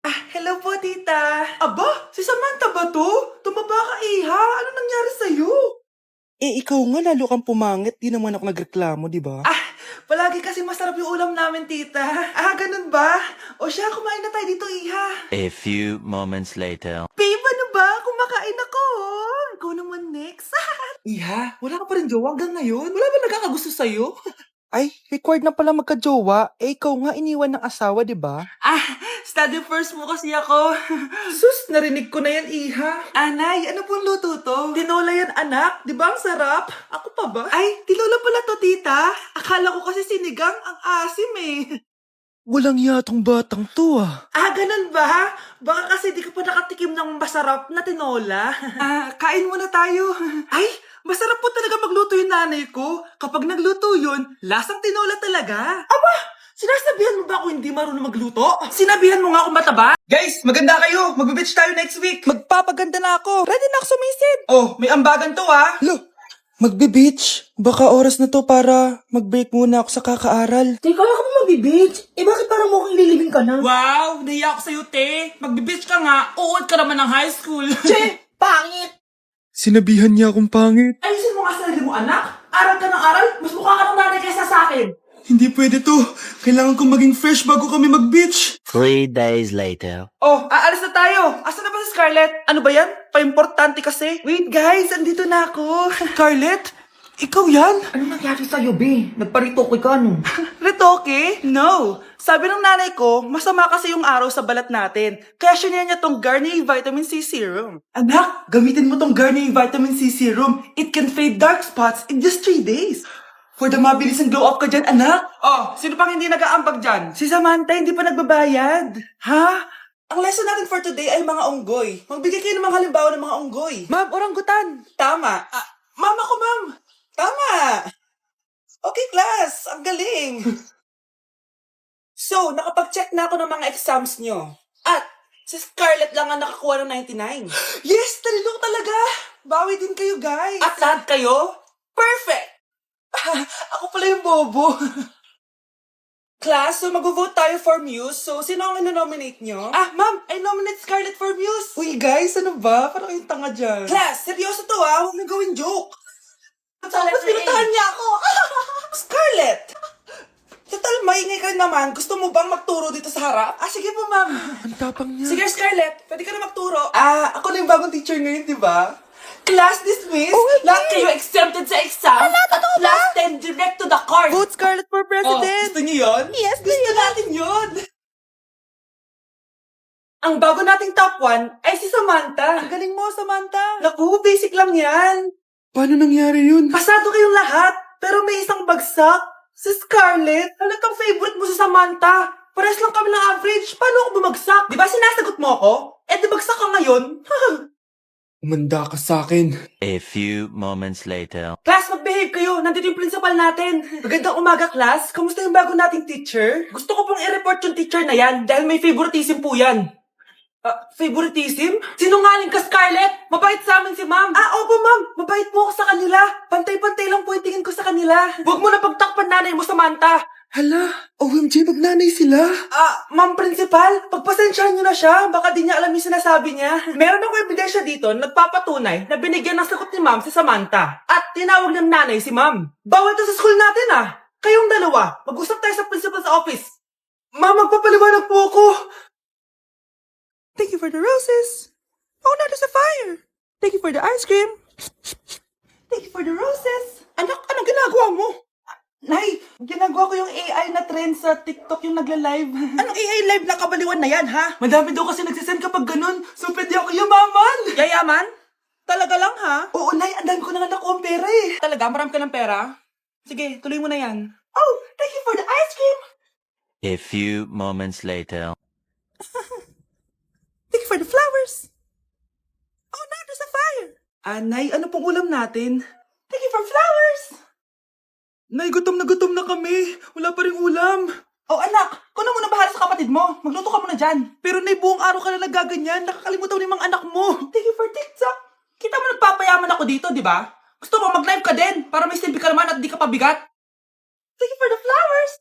Hello po, tita. Aba, si Samantha ba to? Tumaba ka, Iha. Ano nangyari sa'yo? Ikaw nga lalo kang pumangit. Di naman ako nagreklamo, di ba? Palagi kasi masarap yung ulam namin, tita. Ganun ba? O siya, kumain na tayo dito, Iha. A few moments later. Babe, ano ba? Kumakain ako. Ikaw naman next. Iha, wala ka pa rin jowa hanggang ngayon? Wala ba nagkakagusto sa'yo? Ay, required na pala magka-jowa. Ikaw nga iniwan ng asawa, di ba? Study first mo kasi ako. Sus, narinig ko na yan, Iha. Anay, ano pong luto to? Tinola yan, anak. Di ba ang sarap? Ako pa ba? Ay, tinola pala to, tita. Akala ko kasi sinigang ang asim eh. Walang yatong batang to ah. Ganun ba? Baka kasi di ka pa nakatikim ng masarap na tinola. Kain muna tayo. Ay, masarap po talaga magluto yung nanay ko. Kapag nagluto yun, lasang tinola talaga. Aba, sinasabihan mo ba ako hindi marunong magluto? Sinabihan mo nga ako mataba? Guys, maganda kayo. Magbe-beach tayo next week. Magpapaganda na ako. Ready na ako sumisid. Oh, may ambagan to ah. Lo, magbe-beach. Baka oras na to para mag-break muna ako sa kakaaral. Teka, ako mo mag-beach? Bakit parang mukhang lilibing ka na? Wow, nahiya ako sa'yo, te. Magbe-beach ka nga. Uod ka naman ng high school. Che, pangit! Sinabihan niya akong pangit. Ayusin mo nga sarili mo, anak. Aral ka ng aral. Mas mukha ka ng nanay kaysa sa akin. Hindi pwede to. Kailangan kong maging fresh bago kami mag-beach. 3 days later. Oh, aalis na tayo. Asa na ba si Scarlett? Ano ba yan? Pa-importante kasi. Wait guys, andito na ako. Scarlett? Ikaw yan? Ano nangyari sa'yo, be? Nagparitoke ka, no? Retoke? No. Sabi ng nanay ko, masama kasi yung araw sa balat natin. Kaya sinaya niya tong Garnier Vitamin C Serum. Anak, gamitin mo tong Garnier Vitamin C Serum. It can fade dark spots in just 3 days. For the mabilis and glow up ka dyan, anak. Oh, sino pang hindi nag-aambag dyan? Si Samantha, hindi pa nagbabayad. Ha? Ang lesson natin for today ay mga unggoy. Magbigay kayo ng mga halimbawa ng mga unggoy. Ma'am, orangutan. Tama. Ma'am ako, ma'am. Tama. Okay, class. Ang galing. So, nakapag-check na ako ng mga exams nyo. At, si Scarlett lang ang nakakuha ng 99. Yes! Talino talaga! Bawi din kayo, guys. At lahat kayo? Perfect! Ako pala yung bobo. Class, so mag-vote tayo for Muse. So, sino ang ino-nominate nyo? Ma'am, I nominate Scarlett for Muse. Uy, guys, ano ba? Parang yung tanga dyan. Class, seryoso to ah. Huwag na gawin joke. Tapos pinuntahan niya ako. Scarlett! Total, maingay ka naman. Gusto mo bang magturo dito sa harap? Sige po, ma'am. Ang tapang niya. Sige, Scarlett. Pwede ka na magturo. Ako na yung bagong teacher ngayon, di ba? Class dismissed. Lahat kayo exempted sa exam. Last 10 direct to the card. Vote Scarlett for president. Gusto niyo yun? Yes, Gusto natin yun. Ang bago nating top 1 ay si Samantha. Ang galing mo, Samantha. Naku, basic lang yan. Paano nangyari yun? Pasado kayong lahat, pero may isang bagsak. Si Scarlett, halatang favorite mo si Samantha. Pares lang kami ng average. Paano ako bumagsak? Di ba sinasagot mo ako? Di bagsak ka ngayon? Umanda ka sa akin. A few moments later. Class, mag-behave kayo. Nandito yung principal natin. Magandang umaga, class. Kamusta yung bago nating teacher? Gusto ko pong i-report yung teacher na yan dahil may favoritism po yan. Favoritism? Sinungaling ka, Scarlett! Mabait sa amin si ma'am. Opo, ma'am. Mabait po ako sa kanila. Pantay-pantay lang po yung tingin ko sa kanila. Huwag mo na pagtakpan nanay mo, Samantha. Hala, OMG, magnanay sila. Ma'am principal, pagpasensyahan niyo na siya. Baka di niya alam yung sinasabi niya. Meron ako ebidensya dito nagpapatunay na binigyan ng sagot ni ma'am si Samantha. At tinawag ng nanay si ma'am. Bawal to sa school natin Kayong dalawa, mag-usap tayo sa principal's office. Ma'am, magpapaliwanag po ako. Thank you for the roses. Oh, now there's a fire. Thank you for the ice cream. Thank you for the roses. Anak, anong ginagawa mo? Nay, ginagawa ko yung AI na trend sa TikTok yung nagla-live. Anong AI live na kabaliwan na yan, ha? Madami daw kasi nagsisend kapag ganun. So, pwede ako yumaman. Yayaman? Talaga lang, ha? Oo, Nay, ang dami ko na nga nakuha ang pera eh. Talaga? Marami ka ng pera? Sige, tuloy mo na yan. Oh, thank you for the ice cream. A few moments later. Thank you for the flowers. Oh, now there's a fire. Nay, ano pong ulam natin? Thank you for flowers. Nay, gutom na kami. Wala pa ring ulam. Oh, anak, kung muna bahala sa kapatid mo. Magluto ka muna dyan. Pero Nay, buong araw ka na nagaganyan. Nakakalimutan ni mga anak mo. Thank you for TikTok. Kita mo nagpapayaman ako dito, di ba? Gusto mo mag-live ka din para may silbi ka naman at di ka pabigat. Thank you for the flowers.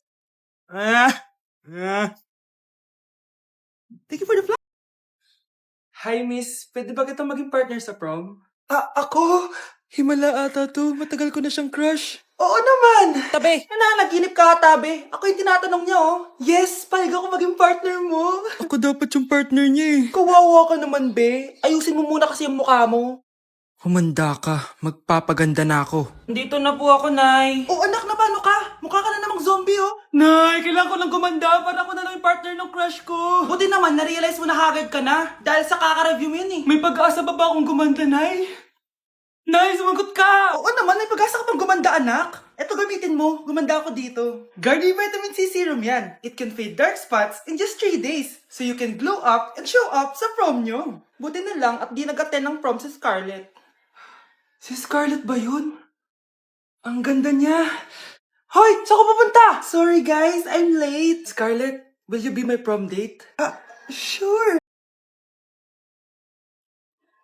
Thank you for the flower. Hi, miss. Pwede ba kita maging partner sa prom? Ako? Himala ata to. Matagal ko na siyang crush. Oo naman! Tabi, nananaginip ka tabi. Ako yung tinatanong niya, oh. Yes, payag ako maging partner mo. Ako dapat yung partner niya eh. Kawawa ka naman, be. Ayusin mo muna kasi yung mukha mo. Humanda ka. Magpapaganda na ako. Dito na po ako, Nay. Oh, anak, na paano ka? Mukha ka na namang zombie, oh. Nay, kailangan ko lang gumanda para ako na lang yung partner ng crush ko. Buti naman, na-realize mo na haggard ka na. Dahil sa kaka-review mo yun, eh. May pag-asa ba akong gumanda, Nay? Nay, sumagot ka! Oo naman, may pag-asa ka pang gumanda, anak. Eto gamitin mo, gumanda ako dito. Garnier Vitamin C Serum yan. It can fade dark spots in just 3 days. So you can glow up and show up sa prom nyo. Buti na lang at di nag-attend ng prom si Scarlett. Si Scarlett ba yun? Ang ganda niya. Hoy, saan ko pupunta? Sorry guys, I'm late. Scarlett, will you be my prom date? Sure.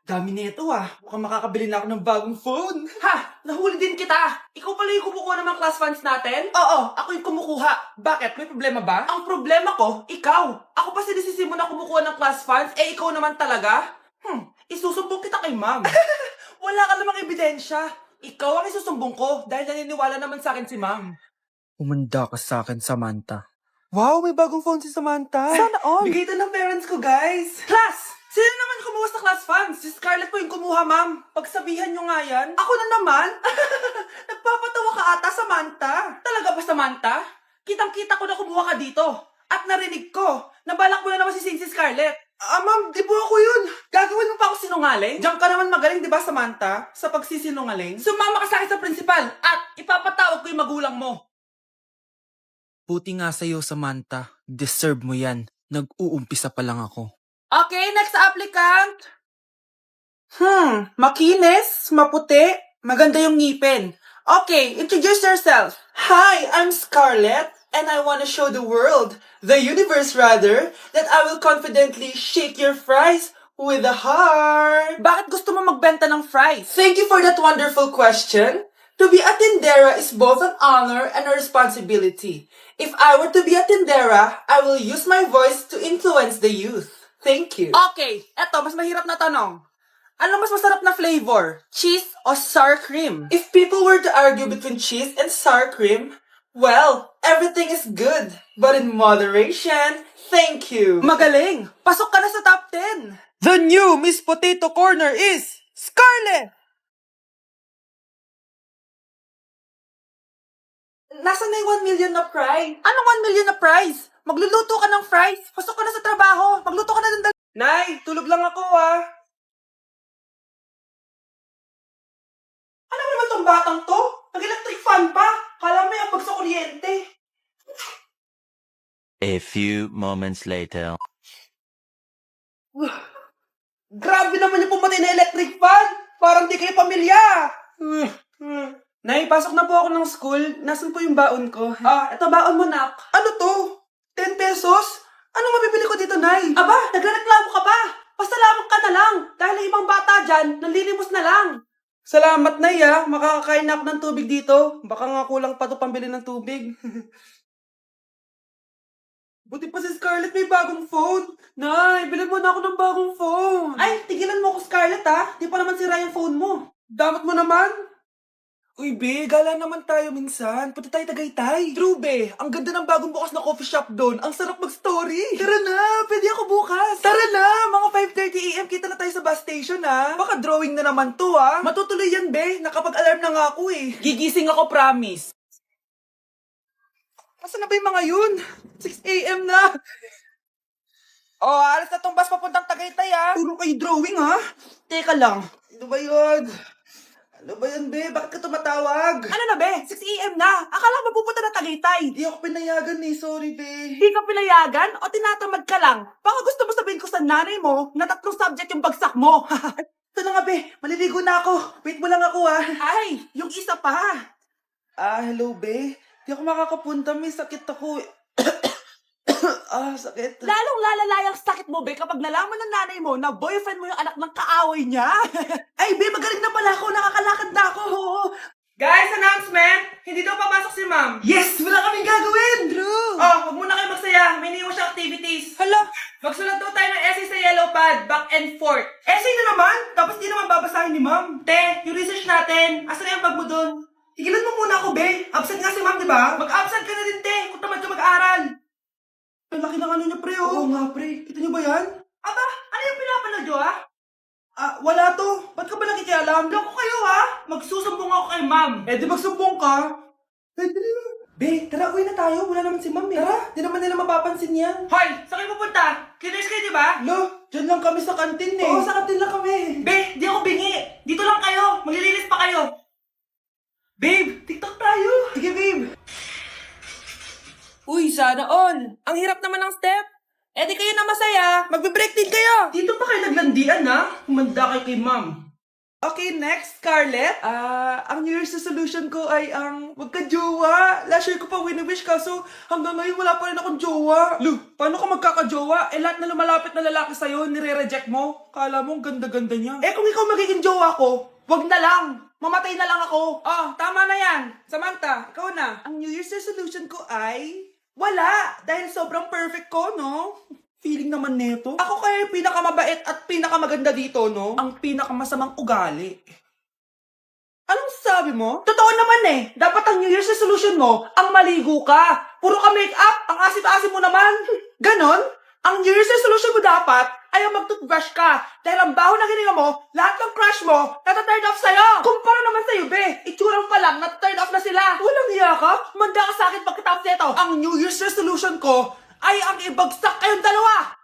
Dami nito Mukhang makakabili na ako ng bagong phone. Ha! Nahuli din kita! Ikaw pala yung kumukuha ng mga class funds natin? Oo, ako yung kumukuha. Bakit? May problema ba? Ang problema ko, ikaw. Ako pa sinisisi mo na kumukuha ng class funds, ikaw naman talaga? Isusumbong kita kay ma'am. Wala ka namang ebidensya. Ikaw ang isusumbong ko dahil naniniwala naman sa akin si ma'am. Humanda ka sa akin, Samantha. Wow, may bagong phone si Samantha. Sana all. Bigay ito ng parents ko, guys. Class! Sino naman kumuha sa class funds? Si Scarlett po yung kumuha, ma'am. Pagsabihan nyo nga yan. Ako na naman? Nagpapatawa ka ata, Samantha. Talaga ba, Samantha? Kitang-kita ko na kumuha ka dito. At narinig ko, nabalak mo na naman si Scarlett. Ma'am, di po ako yun. Gagawin mo pa ako sinungaling? Diyan ka naman magaling, di ba, Samantha? Sa pagsisinungaling? Sumama ka sa akin sa principal at ipapatawag ko yung magulang mo. Buti nga sa'yo, Samantha. Deserve mo yan. Nag-uumpisa pa lang ako. Okay, next applicant. Makinis, maputi, maganda yung ngipin. Okay, introduce yourself. Hi, I'm Scarlett, and I want to show the world, the universe rather, that I will confidently shake your fries with a heart. Bakit gusto mo magbenta ng fries? Thank you for that wonderful question. To be a tindera is both an honor and a responsibility. If I were to be a tindera, I will use my voice to influence the youth. Thank you. Okay, eto, mas mahirap na tanong. Ano mas masarap na flavor? Cheese o sour cream? If people were to argue between cheese and sour cream, well, everything is good. But in moderation, thank you. Magaling! Pasok ka na sa top 10! The new Miss Potato Corner is Scarlett! Nasaan na yung 1 million na prize? Anong 1 million na prize? Magluluto ka ng fries. Pasok ka na sa trabaho. Magluto ka na ng Nay, tulog lang ako Ano naman tong batang to? Nag-electric fan pa. Kala mo yung abag sa kuryente. A few moments later. Grabe naman yung pumatay na electric fan. Parang di kayo pamilya. Nay, pasok na po ako ng school. Nasaan po yung baon ko? Ito baon mo, nak. Ano to? 10 pesos? Anong mabibili ko dito, Nay? Aba, nagrereklamo ka pa. Pasalamat ka na lang. Dahil ang ibang bata dyan, nanlilimos na lang. Salamat, Nay, Makakakain na ako ng tubig dito. Baka nga kulang pa to pambili ng tubig. Buti pa si Scarlett may bagong phone. Nay, bilhin mo na ako ng bagong phone. Ay, tigilan mo ako, Scarlett, Di pa naman sira yung phone mo. Dapat mo naman. Uy, be, gala naman tayo minsan. Punta tayo Tagaytay. True, be. Ang ganda ng bagong bukas na coffee shop doon. Ang sarap mag-story. Tara na, pwede ako bukas. Tara na, mga 5:30 AM kita na tayo sa bus station, Baka drawing na naman to, Matutuloy yan, be. Nakapag-alarm na nga ako, Gigising ako, promise. Asan na ba yung mga yun? 6 AM na. Alas na tong bus papuntang Tagaytay, Puro kayo drawing, Teka lang. Ano ba yun? Ano ba yan, be? Bakit ka tumatawag? Ano na, be? 6 AM na. Akala mo pupunta na Tagaytay. Di ako pinayagan, Sorry, be. Di ka pinayagan? O tinatamad ka lang? Baka gusto mo sabihin ko sa nanay mo na 3 subject yung bagsak mo. Ito na nga, be. Maliligo na ako. Wait mo lang ako, Ay, yung isa pa. Hello, be. Di ako makakapunta. May sakit ako. Sakit. Lalong lalala yung sakit mo, be, kapag nalaman ng nanay mo na boyfriend mo yung anak ng kaaway niya. Ay, be, magaling na pala ako. Nakakalakad na ako. Guys, announcement! Hindi daw papasok si ma'am. Yes! Wala kaming gagawin! True! Oh, huwag muna kayo magsaya. May iniwan siya activities. Hala, Magsulat daw tayo ng essay sa yellow pad, back and forth. Essay na naman? Tapos di naman babasahin ni ma'am. Te, yung research natin. Asan na yung bag mo dun? Tigilan mo muna ako, be. Absent nga si ma'am, di ba? Mag-absent ka na din, te. Kung tamad ka mag-aaral. Ang laki ng ano niya, pre, oh. Oo nga, pre. Kita niyo ba yan? Aba, ano yung pinapanood nyo, ha? Wala to. Ba't ka ba nakikialam? Loko kayo, ha? Magsusumbong ako kay ma'am. Eh, di magsumbong ka. Be, tara, uwi na tayo. Wala naman si ma'am, eh. Tara, di naman nila mapapansin yan. Hoy, saan kayo pupunta? Kinis kayo, di ba? lo, dyan lang kami sa kantin eh. Oo, sa kantin lang kami. Be, di ako bingi. Dito lang kayo. Maglilinis pa kayo. Babe, TikTok tayo. Sige, babe. Uy, sana all. Ang hirap naman ng step. Eh di kayo na masaya. Magbe-break din kayo. Dito pa kayo naglandian, ha? Humanda kayo kay ma'am. Okay, next, Scarlett. Ang New Year's resolution ko ay ang magka-jowa. Last year ko pa wini-wish kaso hanggang ngayon wala pa rin akong jowa. Lu, paano ka magkaka-jowa? Eh lahat na lumalapit na lalaki sa'yo, nire-reject mo. Kala mo ang ganda-ganda niya. Eh kung ikaw magiging jowa ko, wag na lang. Mamatay na lang ako. Oh, tama na yan. Samantha, ikaw na. Ang New Year's resolution ko ay wala. Dahil sobrang perfect ko, no? Feeling naman neto. Ako kaya yung pinakamabait at pinakamaganda dito, no? Ang pinakamasamang ugali. Anong sabi mo? Totoo naman eh. Dapat ang New Year's resolution mo, ang maligo ka. Puro ka make-up, ang asim-asim mo naman. Ganon? Ang New Year's resolution mo dapat ay ang mag-toothbrush ka. Dahil ang baho na hininga mo, lahat ng crush mo, nata-turn off sa'yo. Kumpara naman sa'yo, be. Itsurang pa lang, nata-turn off na sila. Walang hiya ka? Manda ka sa akin pagkatapos nito. Ang New Year's resolution ko ay ang ibagsak kayong dalawa.